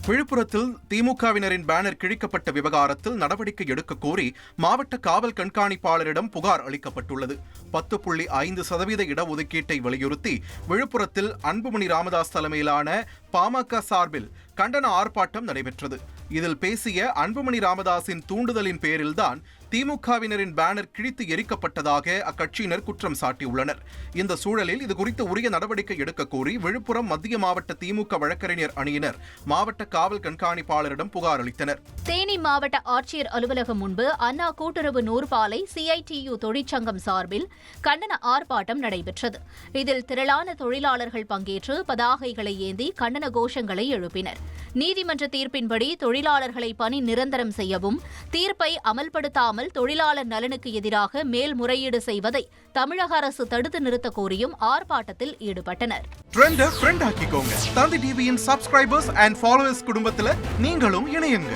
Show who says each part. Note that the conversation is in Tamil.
Speaker 1: விழுப்புரத்தில் திமுகவினரின் பேனர் கிழிக்கப்பட்ட விவகாரத்தில் நடவடிக்கை எடுக்க கோரி மாவட்ட காவல் கண்காணிப்பாளரிடம் புகார் அளிக்கப்பட்டுள்ளது. 10.5% இடஒதுக்கீட்டை வலியுறுத்தி விழுப்புரத்தில் அன்புமணி ராமதாஸ் தலைமையிலான பாமக சார்பில் கண்டன ஆர்ப்பாட்டம் நடைபெற்றது. இதில் பேசிய அன்புமணி ராமதாஸின் தூண்டுதலின் பேரில்தான் திமுகவினரின் பேனர் கிழித்து எரிக்கப்பட்டதாக அக்கட்சியினர் குற்றம் சாட்டியுள்ளனர். இந்த சூழலில் இதுகுறித்து உரிய நடவடிக்கை எடுக்க கோரி விழுப்புரம் மத்திய மாவட்ட திமுக வழக்கறிஞர் அணியினர் மாவட்ட காவல் கண்காணிப்பாளரிடம் புகார் அளித்தனர்.
Speaker 2: தேனி மாவட்ட ஆட்சியர் அலுவலகம் முன்பு அண்ணா கூட்டுறவு நூற்பாலை CITU தொழிற்சங்கம் சார்பில் கண்டன ஆர்ப்பாட்டம் நடைபெற்றது. இதில் திரளான தொழிலாளர்கள் பங்கேற்று பதாகைகளை ஏந்தி கண்டன கோஷங்களை எழுப்பினர். நீதிமன்ற தீர்ப்பின்படி தொழிலாளர்களை பணி நிரந்தரம் செய்யவும், தீர்ப்பை அமல்படுத்தாமல் தொழிலாளர் நலனுக்கு எதிராக மேல்முறையீடு செய்வதை தமிழக அரசு தடுத்து நிறுத்த கோரியும் ஆர்ப்பாட்டத்தில் ஈடுபட்டனர்.
Speaker 1: தந்தி டிவியின் சப்ஸ்கிரைபர்ஸ் அண்ட் ஃபாலோவர்ஸ் குடும்பத்தில் நீங்களும் இணையுங்க.